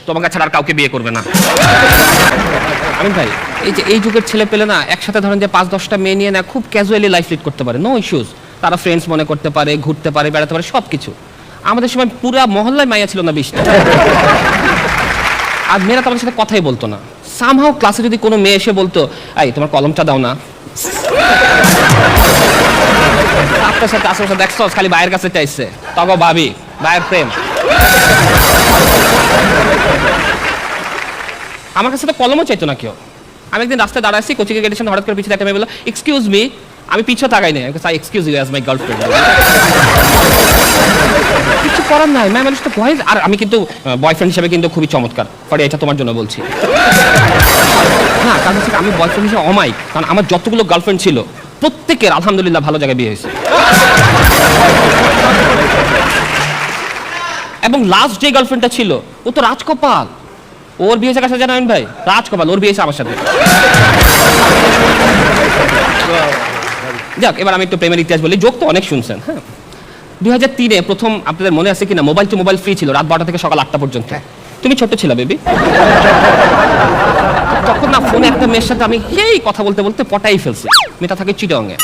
তোমাকে ছাড়া আর কাউকে বিয়ে করবে না। আমি ভাই এই যুগের ছেলে পেলে না একসাথে ধরেন যে 5-10টা মেয়ে নিয়ে না খুব ক্যাজুয়ালি লাইফ লিড করতে পারে, নো ইস্যুস। তারা ফ্রেন্ডস মনে করতে পারে, ঘুরতে পারে, বেড়াতে পারে, সবকিছু। আমাদের সময় পুরা মহল্লায় মাইয়া ছিল না 20টা। আর মেয়েরা তো আমাদের সাথে কথাই বলতো না। সামহাও ক্লাসে যদি কোনো মেয়ে এসে বলতো, এই তোমার কলমটা দাও না, আপনার সাথে আশেপাশে দেখছো খালি ভাইয়ের কাছে চাইছে, তবে ভাবি ভাইয়ের প্রেম। আমার কাছে তো কলমও চাইতো না কেউ। আমি একদিন রাস্তায় দাঁড়াচ্ছি, কোচিং গেটের সামনে হঠাৎ করে পিছিয়ে একটা মেয়ে বললো, এক্সকিউজ মি। আমি পিছু তাকাই নাই, excuse you as my girlfriend. কিছু করার নাই, ম্যাম মানুষ তো ভয়। আর আমি কিন্তু বয়ফ্রেন্ড হিসেবে কিন্তু খুবই চমৎকার, পরে এটা তোমার জন্য বলছি না, কারণ হচ্ছে আমি বয়ফ্রেন্ড হিসেবে অমায়িক। কারণ আমার যতগুলো গার্লফ্রেন্ড ছিল প্রত্যেকের আলহামদুলিল্লাহ ভালো জায়গায় বিয়ে হয়েছে। এবং লাস্ট যে গার্লফ্রেন্ডটা ছিল ও তো রাজকপাল। ওর বিয়ে কাছে জানেন ভাই, রাজকপাল, ওর বিয়ে আমার সাথে। যাক, এবার আমি একটু প্রেমের ইতিহাস বলি, যোগ তো অনেক শুনছেন। হ্যাঁ, 2003-এ প্রথম, আপনাদের মনে আছে কিনা, মোবাইল টু মোবাইল ফ্রি ছিল রাত 12টা থেকে সকাল 8টা পর্যন্ত। তুমি ছোট ছিল বেবি, তখন না ফোনে একটা মেয়ের সাথে আমি কথা বলতে বলতে পটাই ফেলছি। মেয়েটা থাকে চিটাগংয়ে।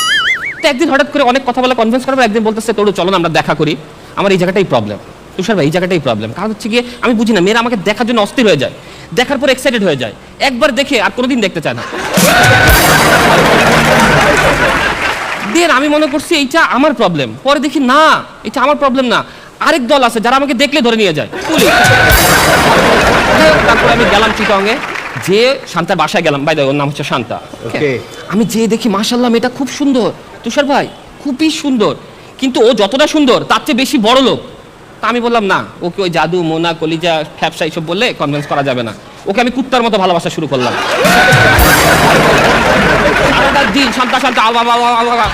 তো একদিন হঠাৎ করে অনেক কথা বলে কনভিন্স করার পর একদিন বলতেছে, তোর চলো না আমরা দেখা করি। আমার এই জায়গাটাই প্রবলেম তুষার ভাই, এই জায়গাটাই প্রবলেম। কারণ হচ্ছে গিয়ে আমি বুঝি না, মেয়েরা আমাকে দেখার জন্য অস্থির হয়ে যায়, দেখার পর এক্সাইটেড হয়ে যায়, একবার দেখে আর কোনোদিন দেখতে চায় না। দেন আমি মনে করছি এইটা আমার প্রবলেম, পরে দেখি না এটা আমার প্রবলেম না, আরেক দল আছে যারা আমাকে দেখলে ধরে নিয়ে যায় পুলিশ। তারপর আমি গেলাম চিটাগংয়ে, যে শান্তার বাসায় গেলাম। বাই দ্য ওয়ে, ওর নাম হচ্ছে শান্তা। আমি যে দেখি মাশাআল্লাহ মেয়েটা খুব সুন্দর তুষার ভাই, খুবই সুন্দর, কিন্তু ও যতটা সুন্দর তার চেয়ে বেশি বড় লোক। তা আমি বললাম না, ওকে ওই জাদু মোনা কলিজা ফ্যাপসা এইসব বললে কনভিন্স করা যাবে না। ওকে আমি কুত্তার মতো ভালোবাসা শুরু করলাম। সারাটা দিন শান্তা শান্তা আলবা।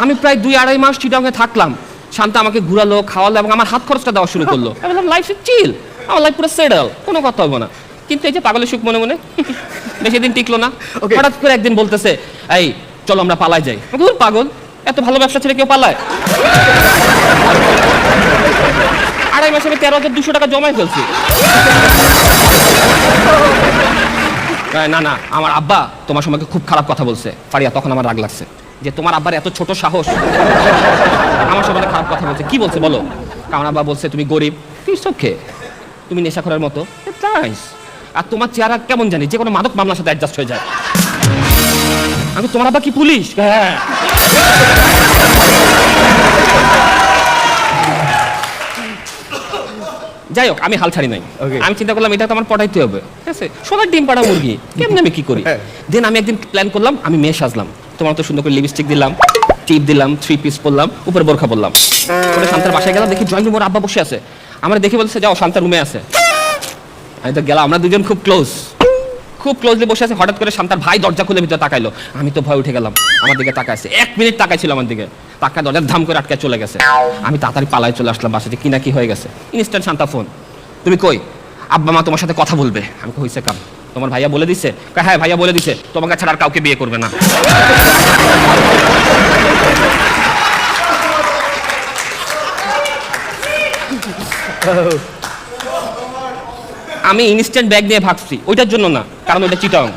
আমি প্রায় 2-2.5 মাস চিটাগংয়ে থাকলাম। শান্তা আমাকে ঘুরালো, খাওয়ালো এবং আমার হাত খরচটা দেওয়া শুরু করলো। আমি বললাম লাইফ ইজ চিল, আমার লাইফ পুরো সেটেল, কোনো কথা হবে না। কিন্তু এই যে পাগলের সুখ মনে মনে বেশি দিন টিকলো না। হঠাৎ করে একদিন বলতেছে, এই চলো আমরা পালাই যাই। পাগল, এত ভালো ব্যবসা ছেড়ে কেউ পালায়? 2.5 মাসে আমি 13,200 টাকা জমাই ফেলছি। না না, আমার আব্বা তোমার সম্পর্কে খুব খারাপ কথা বলছে। ফারিয়া, তখন আমার রাগ লাগছে যে তোমার আব্বার এত ছোট সাহস, আমার সম্পর্কে খারাপ কথা বলছে। কি বলছে বলো? কারণ আব্বা বলছে তুমি গরিব, ইটস ওকে, তুমি নেশাখোরের মতো, আর তোমার চেহারা কেমন জানি যে কোনো মাদক মামলার সাথে অ্যাডজাস্ট হয়ে যায়। আমি, তোমার আব্বা কি পুলিশ? হ্যাঁ। যাই হোক, আমি হাল ছাড়ি নাই। আমি চিন্তা করলাম এটা তো আমার পটাইতে হবে, ঠিক আছে, সোনার ডিম পাড়া মুরগি, কেমন আমি কি করি। দেন আমি একদিন প্ল্যান করলাম, আমি মেয়ে সাজলাম, তোমার তো সুন্দর করে লিপস্টিক দিলাম, টিপ দিলাম, 3 পিস পরলাম, উপরে বোরখা পরলাম, পরে শান্তার বাসায় গেলাম, দেখি ড্রয়িং রুমে ওর আব্বা বসে আছে। আমার দেখে বলছে, যাও শান্তার রুমে আছে। আমি তো গেলাম, আমরা দুজন খুব ক্লোজলি বসে আছে। হঠাৎ করে শান্তার ভাই দরজা খুলে ভিতরে তাকাইলো। আমি তো ভয় উঠে গেলাম, আমার দিকে তাকাইছে, 1 মিনিট তাকাইছিল আমার দিকে, তাকায় দরজা ধাম করে আটকে চলে গেছে। আমি তাড়াতাড়ি পালায় চলে আসলাম বাসাতে, কি না কি হয়ে গেছে। ইনস্ট্যান্ট শান্তা ফোন, তুমি কই? আব্বা মা তোমার সাথে কথা বলবে। আমি হইছে কাম, তোমার ভাইয়া বলে দিছে? হ্যাঁ ভাইয়া বলে দিছে, তোমাকে ছাড়া আর কাউকে বিয়ে করবে না। আমি ইনস্ট্যান্ট ব্যাগ নিয়ে ভাগছি, ওইটার জন্য না, কারণ ওইটা চিটাগং।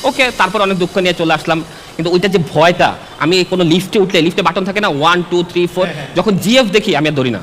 ওকে, তারপর অনেক দুঃখ নিয়ে চলে আসলাম। কিন্তু ওইটা যে ভয়টা, আমি কোনো লিফটে উঠলে, লিফটে বাটন থাকে না 1 2 3 4, যখন জিএফ দেখি আমি আর ধরি না।